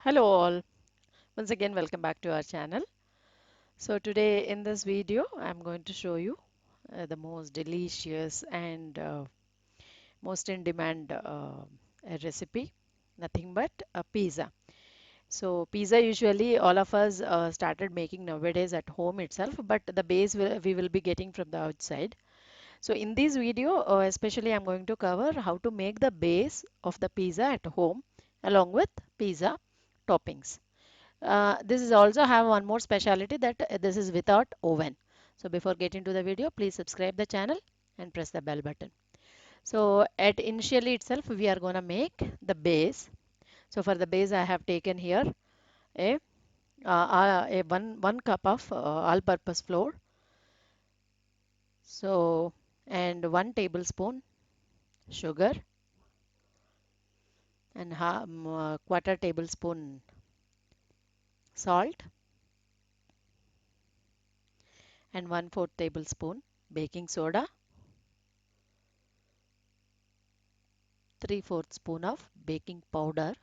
Hello all, once again welcome back to our channel. So today in this video I'm going to show you the most delicious and most in demand recipe, nothing but a pizza. So pizza usually all of us started making nowadays at home itself, but the base we will be getting from the outside. So in this video especially I'm going to cover how to make the base of the pizza at home along with pizza toppings. This is also have one more speciality that this is without oven. So before getting to the video, please subscribe the channel and press the bell button. So at initially itself, we are gonna make the base. So for the base, I have taken here a, a one cup of all-purpose flour. So and 1 tablespoon sugar and quarter tablespoon salt and 1/4 tablespoon baking soda, 3/4 spoon of baking powder,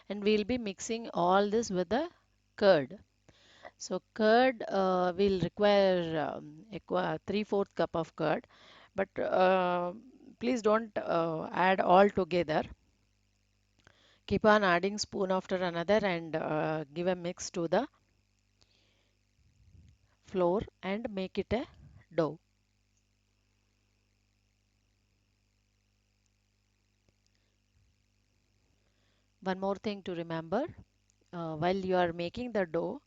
and we'll be mixing all this with the curd. So curd will require 3/4 cup of curd, but please don't add all together. Keep on adding spoon after another and give a mix to the flour and make it a dough. One more thing to remember, while you are making the dough,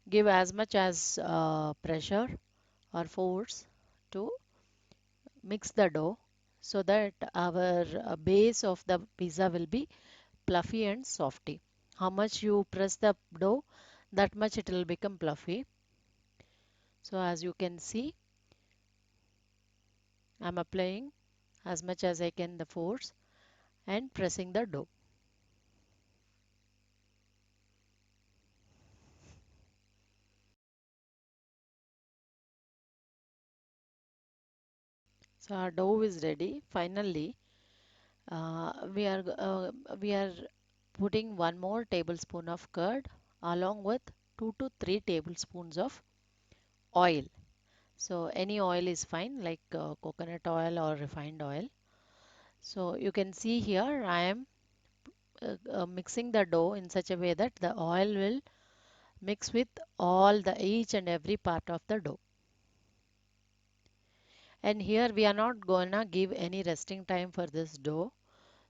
give as much as pressure or force to mix the dough so that our base of the pizza will be fluffy and softy. How much you press the dough, that much it will become fluffy. So as you can see, I'm applying as much as I can the force and pressing the dough. So our dough is ready. Finally, we are putting one more tablespoon of curd along with 2 to 3 tablespoons of oil. So any oil is fine, like coconut oil or refined oil. So you can see here I am mixing the dough in such a way that the oil will mix with all the each and every part of the dough. And here we are not gonna give any resting time for this dough.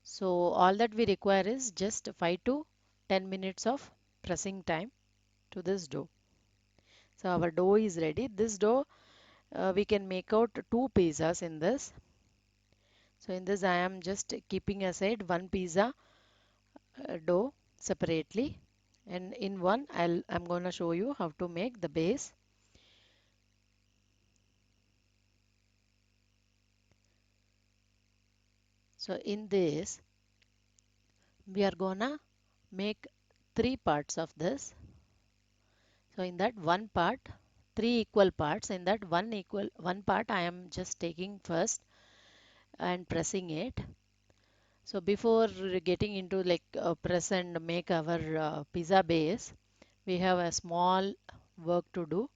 So all that we require is just 5 to 10 minutes of pressing time to this dough. So our dough is ready. This dough we can make out two pizzas in this. So in this I am just keeping aside one pizza dough separately, and in one I'm going to show you how to make the base. So in this we are gonna make three parts of this. So in that one part, three equal parts, in that one part I am just taking first and pressing it. So before getting into like press and make our pizza base, we have a small work to do.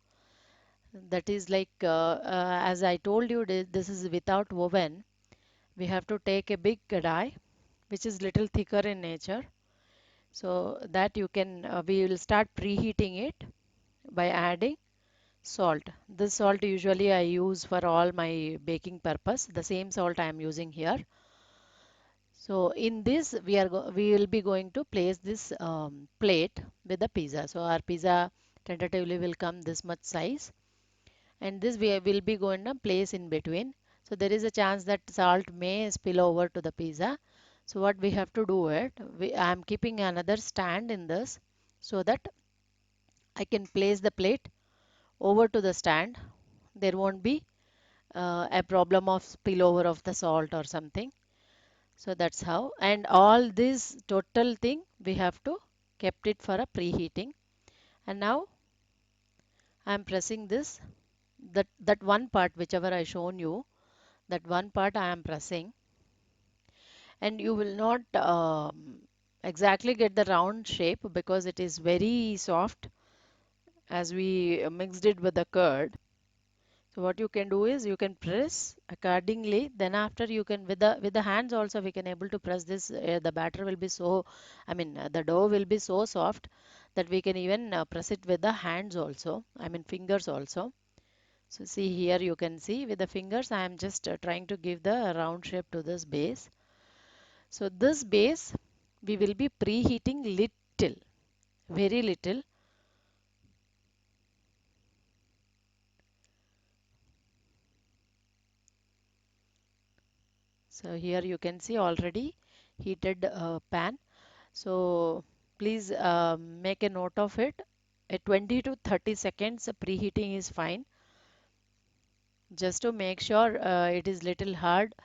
That is like as I told you, this is without oven. We have to take a big kadai which is little thicker in nature, so that you can we will start preheating it by adding salt. This salt usually I use for all my baking purpose. The same salt I am using here. So in this we will be going to place this plate with the pizza. So our pizza tentatively will come this much size, and this we will be going to place in between. So there is a chance that salt may spill over to the pizza. So what we have to do I am keeping another stand in this so that I can place the plate over to the stand. There won't be a problem of spillover of the salt or something. So that's how. And all this total thing we have to kept it for a preheating. And now I'm pressing this that one part whichever I shown you, that one part I am pressing, and you will not exactly get the round shape because it is very soft as we mixed it with the curd. So what you can do is you can press accordingly. Then after you can with the hands also we can able to press this. The batter will be so, I mean the dough will be so soft that we can even press it with the hands also. I mean fingers also. So see here you can see with the fingers I am just trying to give the round shape to this base. So this base we will be preheating little, very little. So here you can see already heated pan. So please make a note of it. A 20 to 30 seconds preheating is fine. Just to make sure it is little hard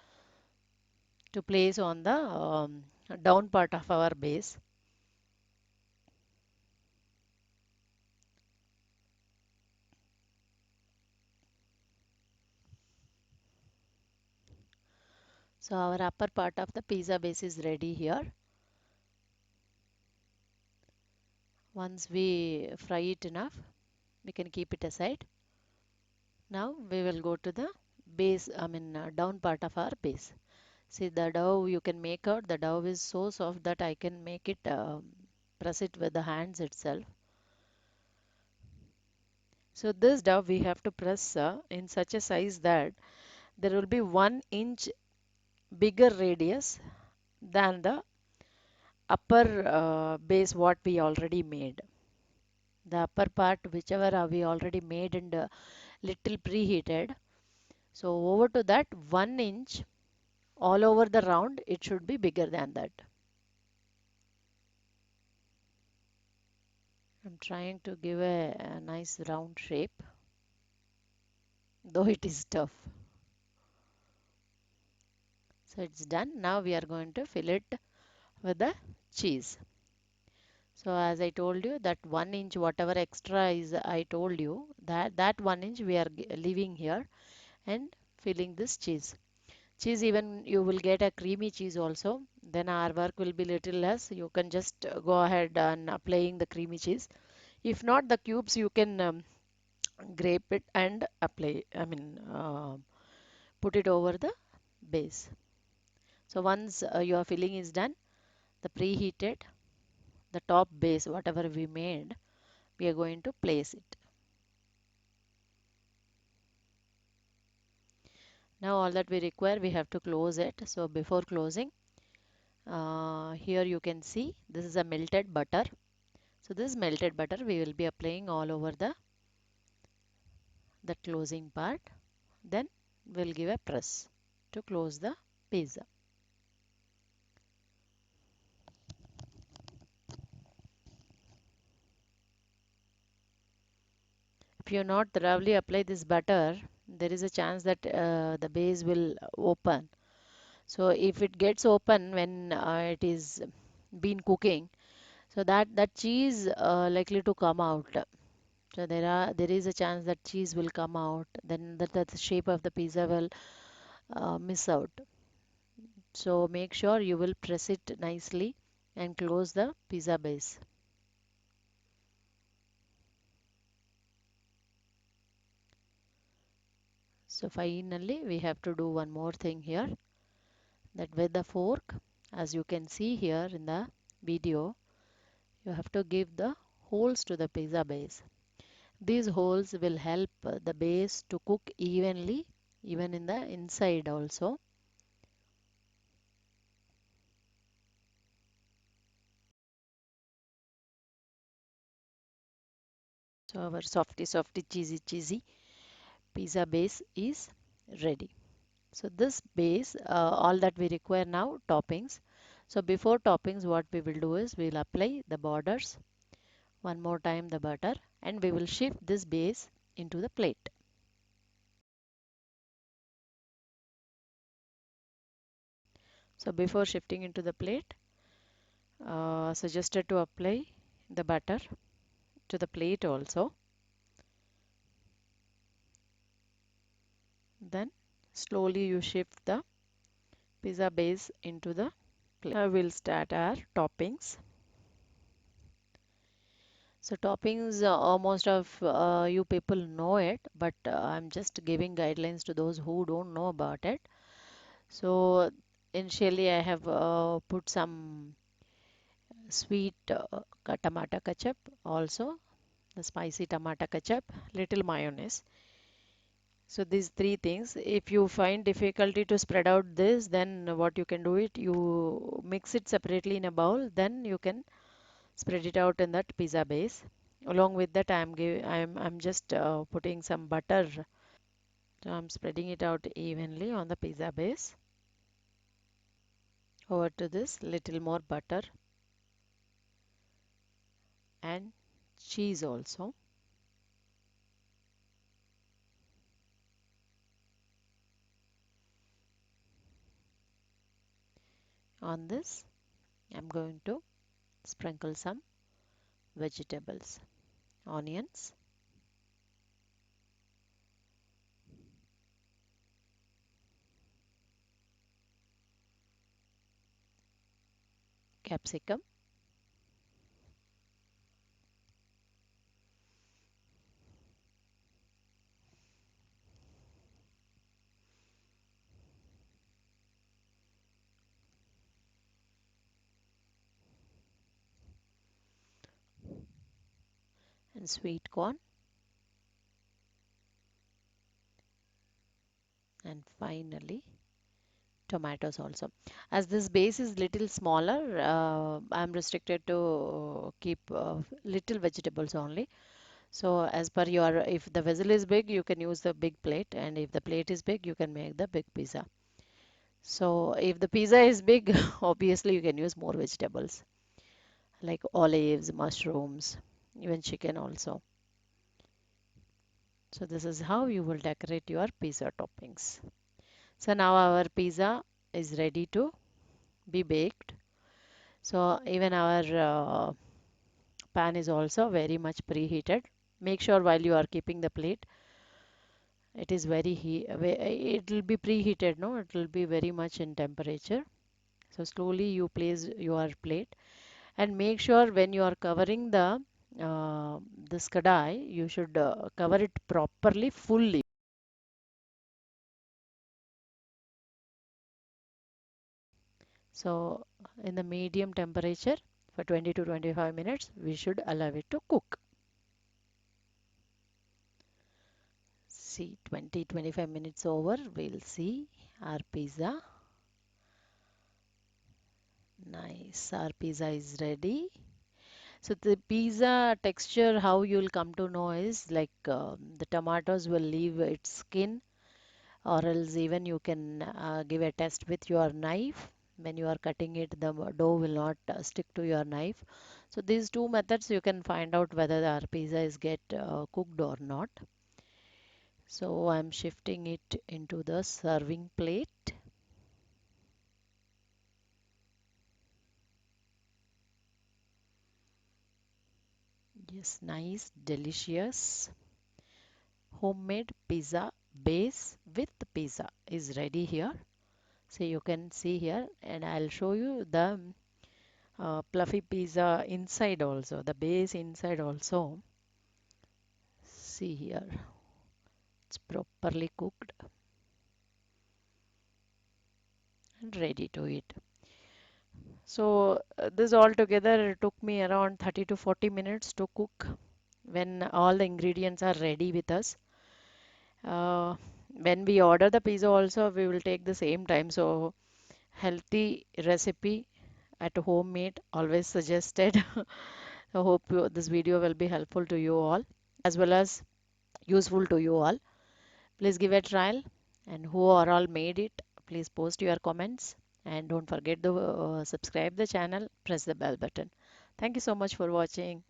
to place on the down part of our base. So our upper part of the pizza base is ready here. Once we fry it enough, we can keep it aside. Now we will go to the base, I mean down part of our base. See the dough you can make out, the dough is so soft that I can make it press it with the hands itself. So this dough we have to press in such a size that there will be 1 inch bigger radius than the upper base what we already made. The upper part whichever we already made and little preheated. So over to that 1 inch all over the round it should be bigger than that. I'm trying to give a nice round shape, though it is tough. So it's done. Now we are going to fill it with the cheese. So as I told you that 1 inch whatever extra is I told you that 1 inch we are leaving here and filling this cheese. Cheese even you will get a creamy cheese also. Then our work will be little less. You can just go ahead and applying the creamy cheese. If not the cubes you can grape it and apply. I mean put it over the base. So once your filling is done, the preheated, the top base, whatever we made, we are going to place it. Now all that we require, we have to close it. So before closing, here you can see this is a melted butter. So this melted butter we will be applying all over the closing part. Then we'll give a press to close the pizza. If you not thoroughly apply this butter, there is a chance that the base will open. So if it gets open when it is been cooking, so that cheese likely to come out. So there is a chance that cheese will come out. Then the shape of the pizza will miss out. So make sure you will press it nicely and close the pizza base. So finally we have to do one more thing here, that with the fork, as you can see here in the video, you have to give the holes to the pizza base. These holes will help the base to cook evenly, even in the inside also. So our softy cheesy pizza base is ready. So this base, all that we require now, toppings. So before toppings, what we will do is we will apply the borders, one more time the butter, and we will shift this base into the plate. So before shifting into the plate, suggested to apply the butter to the plate also. Then slowly you shift the pizza base into the We'll start our toppings. So toppings, most of you people know it, but I'm just giving guidelines to those who don't know about it. So initially I have put some sweet tomato ketchup, also the spicy tomato ketchup, little mayonnaise. So these three things, if you find difficulty to spread out this, then what you can do it, you mix it separately in a bowl, then you can spread it out in that pizza base. Along with that, I'm just putting some butter. So I'm spreading it out evenly on the pizza base. Over to this, little more butter and cheese also on this. I'm going to sprinkle some vegetables, onions, capsicum, and sweet corn, and finally tomatoes also. As this base is little smaller, I'm restricted to keep little vegetables only. So as per your, if the vessel is big, you can use the big plate, and if the plate is big, you can make the big pizza. So if the pizza is big, obviously you can use more vegetables like olives, mushrooms, even chicken also. So this is how you will decorate your pizza toppings. So now our pizza is ready to be baked. So even our pan is also very much preheated. Make sure while you are keeping the plate, it is very it will be preheated, no? It will be very much in temperature. So slowly you place your plate and make sure when you are covering the this kadai, you should cover it properly, fully. So in the medium temperature for 20 to 25 minutes, we should allow it to cook. See, 20-25 minutes over, we'll see our pizza. Nice, our pizza is ready. So the pizza texture, how you'll come to know is like the tomatoes will leave its skin, or else even you can give a test with your knife. When you are cutting it, the dough will not stick to your knife. So these two methods you can find out whether our pizza is get cooked or not. So I'm shifting it into the serving plate. Yes, nice, delicious homemade pizza base with pizza is ready here. So you can see here, and I'll show you the fluffy pizza inside also, the base inside also. See here, it's properly cooked and ready to eat. So this all together took me around 30 to 40 minutes to cook when all the ingredients are ready with us. Uh, when we order the pizza also, we will take the same time. So healthy recipe at homemade always suggested. I hope this video will be helpful to you all as well as useful to you all. Please give a trial, and who are all made it, please post your comments, and don't forget to subscribe the channel, press the bell button. Thank you so much for watching.